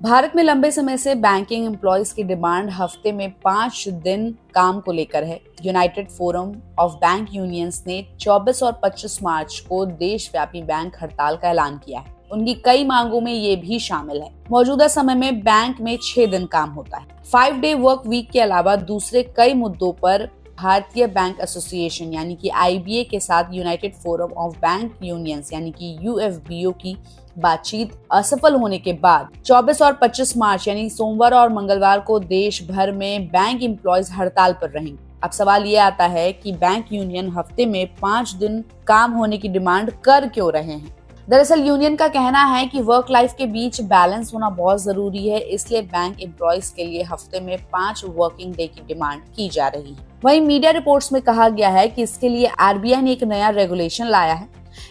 भारत में लंबे समय से बैंकिंग एम्प्लॉयज की डिमांड हफ्ते में 5 दिन काम को लेकर है। United forum of bank unions ने 24 और 25 मार्च को देशव्यापी बैंक हड़ताल का ऐलान किया है। उनकी कई मांगों में ये भी शामिल है। मौजूदा समय में बैंक में 6 दिन काम होता है। 5 डे वर्क वीक के अलावा दूसरे कई मुद्दों पर भारतीय बैंक एसोसिएशन यानी कि IBA के साथ United forum of bank unions यानी कि UFBO की बातचीत असफल होने के बाद 24 और 25 मार्च यानी सोमवार और मंगलवार को देश भर में बैंक एम्प्लॉयज हड़ताल पर रहेंगे। अब सवाल ये आता है कि बैंक यूनियन हफ्ते में 5 दिन काम होने की डिमांड कर क्यों रहे हैं। दरअसल यूनियन का कहना है कि वर्क लाइफ के बीच बैलेंस होना बहुत जरूरी है, इसलिए बैंक एम्प्लॉयज के लिए हफ्ते में 5 वर्किंग डे की डिमांड की जा रही है। वहीं मीडिया रिपोर्ट्स में कहा गया है कि इसके लिए RBI ने एक नया रेगुलेशन लाया है।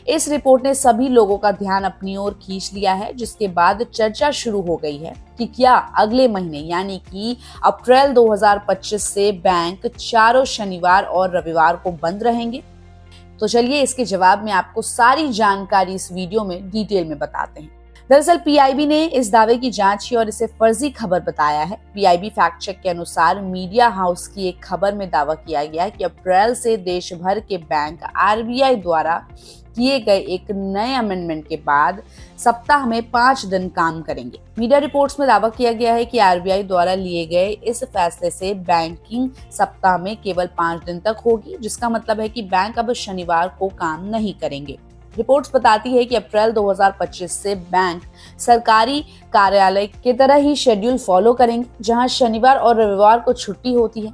इस रिपोर्ट ने सभी लोगों का ध्यान अपनी ओर खींच लिया है, जिसके बाद चर्चा शुरू हो गई है कि क्या अगले महीने यानी कि अप्रैल 2025 से बैंक चारों शनिवार और रविवार को बंद रहेंगे। तो चलिए इसके जवाब में आपको सारी जानकारी इस वीडियो में डिटेल में बताते हैं। दरअसल PIB ने इस दावे की जांच की और इसे फर्जी खबर बताया है। PIB फैक्ट चेक के अनुसार मीडिया हाउस की एक खबर में दावा किया गया है कि अप्रैल से देश भर के बैंक RBI द्वारा किए गए एक नए अमेंडमेंट के बाद सप्ताह में 5 दिन काम करेंगे। मीडिया रिपोर्ट्स में दावा किया गया है कि RBI द्वारा लिए गए इस फैसले से बैंकिंग सप्ताह में केवल 5 दिन तक होगी, जिसका मतलब है कि बैंक अब शनिवार को काम नहीं करेंगे। रिपोर्ट्स बताती है कि अप्रैल 2025 से बैंक सरकारी कार्यालय की तरह ही शेड्यूल फॉलो करेंगे, जहां शनिवार और रविवार को छुट्टी होती है।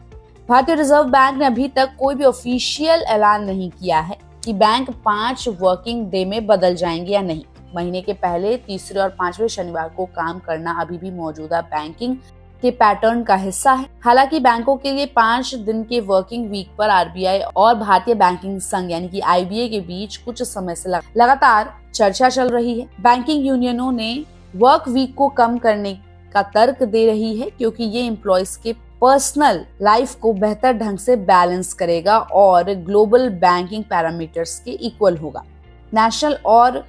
भारतीय रिजर्व बैंक ने अभी तक कोई भी ऑफिशियल ऐलान नहीं किया है कि बैंक 5 वर्किंग डे में बदल जाएंगे या नहीं। महीने के पहले, तीसरे और 5वें शनिवार को काम करना अभी भी मौजूदा बैंकिंग के पैटर्न का हिस्सा है। हालांकि बैंकों के लिए 5 दिन के वर्किंग वीक पर RBI और भारतीय बैंकिंग संघ यानी कि IBA के बीच कुछ समय से लगातार चर्चा चल रही है। बैंकिंग यूनियनों ने वर्क वीक को कम करने का तर्क दे रही है, क्योंकि ये एम्प्लॉयज के पर्सनल लाइफ को बेहतर ढंग से बैलेंस करेगा और ग्लोबल बैंकिंग पैरामीटर्स के इक्वल होगा। नेशनल और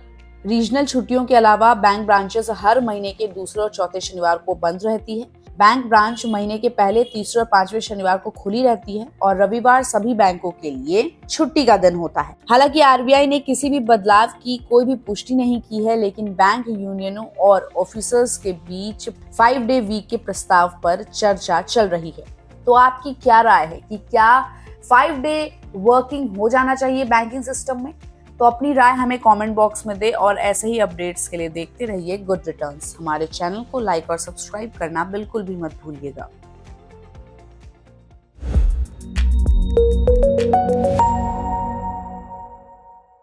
रीजनल छुट्टियों के अलावा बैंक ब्रांचेस हर महीने के दूसरे और चौथे शनिवार को बंद रहती है। बैंक ब्रांच महीने के पहले, तीसरे और 5वें शनिवार को खुली रहती है और रविवार सभी बैंकों के लिए छुट्टी का दिन होता है। हालांकि RBI ने किसी भी बदलाव की कोई भी पुष्टि नहीं की है, लेकिन बैंक यूनियनों और ऑफिसर्स के बीच 5 डे वीक के प्रस्ताव पर चर्चा चल रही है। तो आपकी क्या राय है कि क्या 5 डे वर्किंग हो जाना चाहिए बैंकिंग सिस्टम में? तो अपनी राय हमें कमेंट बॉक्स में दे और ऐसे ही अपडेट्स के लिए देखते रहिए गुड रिटर्न्स। हमारे चैनल को लाइक और सब्सक्राइब करना बिल्कुल भी मत भूलिएगा।